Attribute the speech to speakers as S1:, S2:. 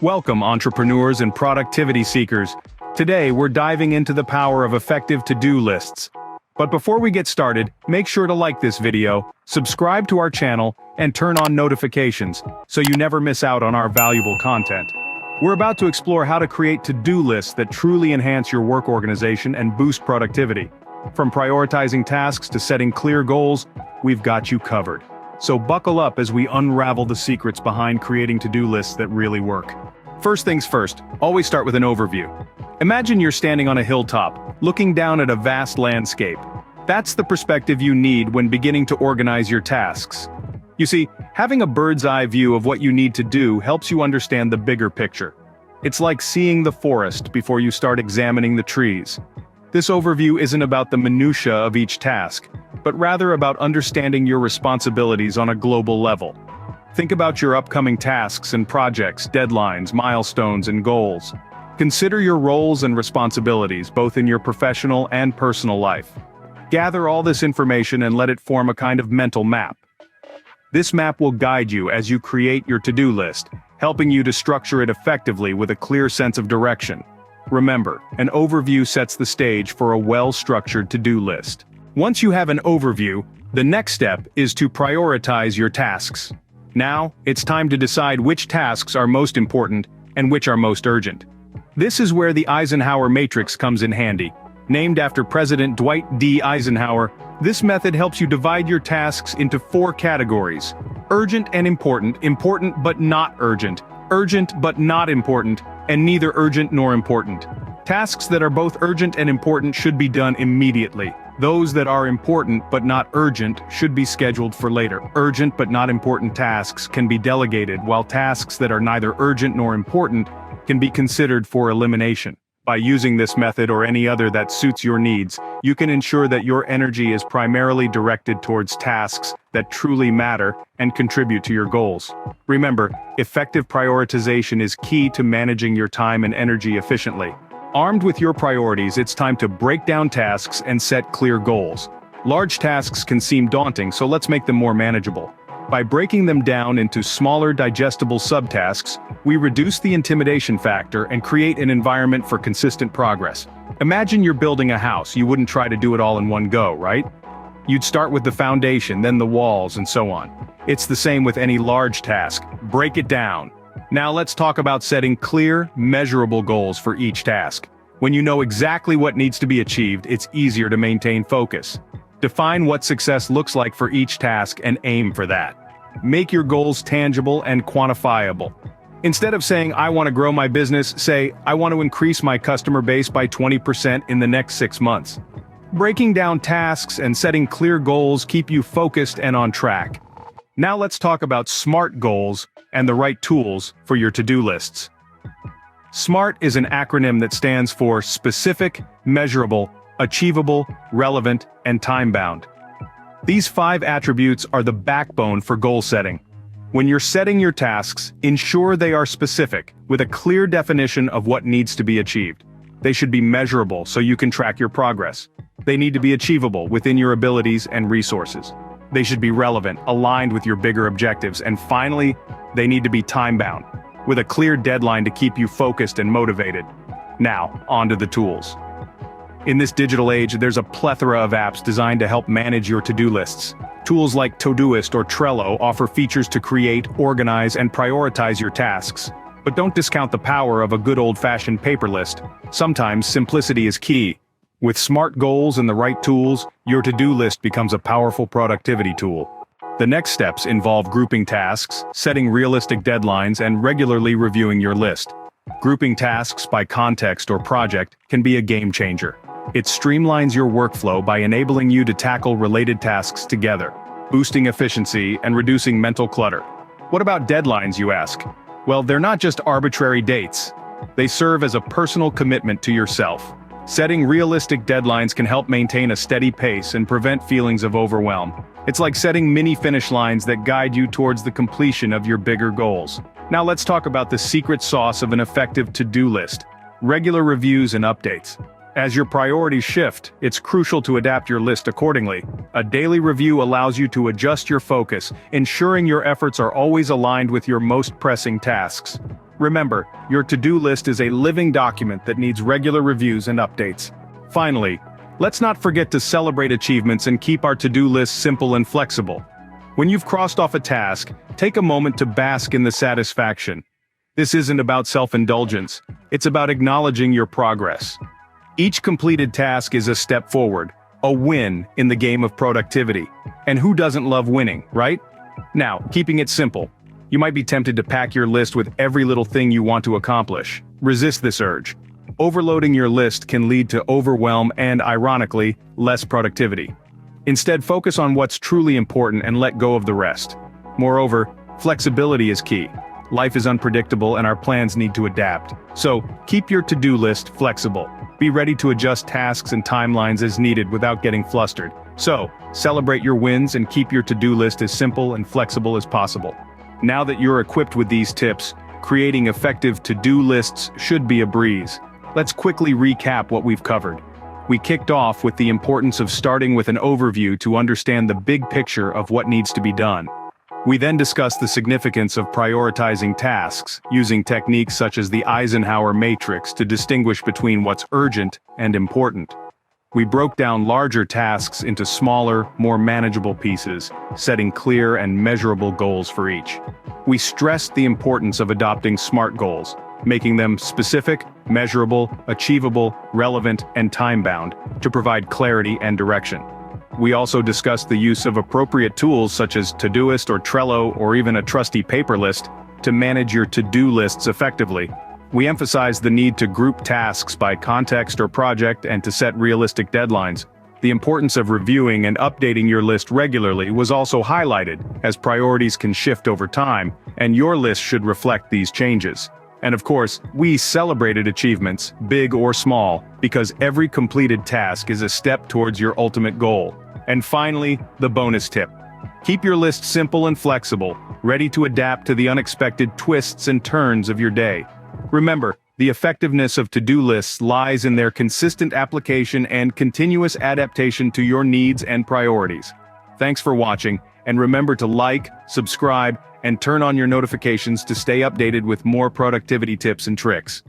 S1: Welcome, entrepreneurs and productivity seekers. Today, we're diving into the power of effective to-do lists. But before we get started, make sure to like this video, subscribe to our channel, and turn on notifications so you never miss out on our valuable content. We're about to explore how to create to-do lists that truly enhance your work organization and boost productivity. From prioritizing tasks to setting clear goals, we've got you covered. So buckle up as we unravel the secrets behind creating to-do lists that really work. First things first, always start with an overview. Imagine you're standing on a hilltop, looking down at a vast landscape. That's the perspective you need when beginning to organize your tasks. You see, having a bird's-eye view of what you need to do helps you understand the bigger picture. It's like seeing the forest before you start examining the trees. This overview isn't about the minutiae of each task, but rather about understanding your responsibilities on a global level. Think about your upcoming tasks and projects, deadlines, milestones, and goals. Consider your roles and responsibilities, both in your professional and personal life. Gather all this information and let it form a kind of mental map. This map will guide you as you create your to-do list, helping you to structure it effectively with a clear sense of direction. Remember, an overview sets the stage for a well-structured to-do list. Once you have an overview, the next step is to prioritize your tasks. Now, it's time to decide which tasks are most important and which are most urgent. This is where the Eisenhower Matrix comes in handy. Named after President Dwight D. Eisenhower, this method helps you divide your tasks into 4 categories: urgent and important, important but not urgent, urgent but not important, and neither urgent nor important. Tasks that are both urgent and important should be done immediately. Those that are important but not urgent should be scheduled for later. Urgent but not important tasks can be delegated, while tasks that are neither urgent nor important can be considered for elimination. By using this method or any other that suits your needs, you can ensure that your energy is primarily directed towards tasks that truly matter and contribute to your goals. Remember, effective prioritization is key to managing your time and energy efficiently. Armed with your priorities, it's time to break down tasks and set clear goals. Large tasks can seem daunting, so let's make them more manageable. By breaking them down into smaller, digestible subtasks, we reduce the intimidation factor and create an environment for consistent progress. Imagine you're building a house. You wouldn't try to do it all in one go, right? You'd start with the foundation, then the walls, and so on. It's the same with any large task. Break it down. Now let's talk about setting clear, measurable goals for each task. When you know exactly what needs to be achieved, it's easier to maintain focus. Define what success looks like for each task and aim for that. Make your goals tangible and quantifiable. Instead of saying, "I want to grow my business," say, "I want to increase my customer base by 20% in the next 6 months." Breaking down tasks and setting clear goals keep you focused and on track. Now let's talk about SMART goals and the right tools for your to-do lists. SMART is an acronym that stands for specific, measurable, achievable, relevant, and time-bound. These 5 attributes are the backbone for goal setting. When you're setting your tasks, ensure they are specific, with a clear definition of what needs to be achieved. They should be measurable so you can track your progress. They need to be achievable within your abilities and resources. They should be relevant, aligned with your bigger objectives, and finally, they need to be time-bound, with a clear deadline to keep you focused and motivated. Now, on to the tools. In this digital age, there's a plethora of apps designed to help manage your to-do lists. Tools like Todoist or Trello offer features to create, organize, and prioritize your tasks. But don't discount the power of a good old-fashioned paper list. Sometimes simplicity is key. With SMART goals and the right tools, your to-do list becomes a powerful productivity tool. The next steps involve grouping tasks, setting realistic deadlines, and regularly reviewing your list. Grouping tasks by context or project can be a game changer. It streamlines your workflow by enabling you to tackle related tasks together, boosting efficiency and reducing mental clutter. What about deadlines, you ask? Well, they're not just arbitrary dates. They serve as a personal commitment to yourself. Setting realistic deadlines can help maintain a steady pace and prevent feelings of overwhelm. It's like setting mini finish lines that guide you towards the completion of your bigger goals. Now let's talk about the secret sauce of an effective to-do list: regular reviews and updates. As your priorities shift, it's crucial to adapt your list accordingly. A daily review allows you to adjust your focus, ensuring your efforts are always aligned with your most pressing tasks. Remember, your to-do list is a living document that needs regular reviews and updates. Finally, let's not forget to celebrate achievements and keep our to-do list simple and flexible. When you've crossed off a task, take a moment to bask in the satisfaction. This isn't about self-indulgence, it's about acknowledging your progress. Each completed task is a step forward, a win in the game of productivity. And who doesn't love winning, right? Now, keeping it simple. You might be tempted to pack your list with every little thing you want to accomplish. Resist this urge. Overloading your list can lead to overwhelm and, ironically, less productivity. Instead, focus on what's truly important and let go of the rest. Moreover, flexibility is key. Life is unpredictable and our plans need to adapt. So, keep your to-do list flexible. Be ready to adjust tasks and timelines as needed without getting flustered. So, celebrate your wins and keep your to-do list as simple and flexible as possible. Now that you're equipped with these tips, creating effective to-do lists should be a breeze. Let's quickly recap what we've covered. We kicked off with the importance of starting with an overview to understand the big picture of what needs to be done. We then discussed the significance of prioritizing tasks, using techniques such as the Eisenhower Matrix to distinguish between what's urgent and important. We broke down larger tasks into smaller, more manageable pieces, setting clear and measurable goals for each. We stressed the importance of adopting SMART goals, making them specific, measurable, achievable, relevant, and time-bound, to provide clarity and direction. We also discussed the use of appropriate tools such as Todoist or Trello or even a trusty paper list to manage your to-do lists effectively. We emphasized the need to group tasks by context or project and to set realistic deadlines. The importance of reviewing and updating your list regularly was also highlighted, as priorities can shift over time, and your list should reflect these changes. And of course, we celebrated achievements, big or small, because every completed task is a step towards your ultimate goal. And finally, the bonus tip. Keep your list simple and flexible, ready to adapt to the unexpected twists and turns of your day. Remember, the effectiveness of to-do lists lies in their consistent application and continuous adaptation to your needs and priorities. Thanks for watching, and remember to like, subscribe, and turn on your notifications to stay updated with more productivity tips and tricks.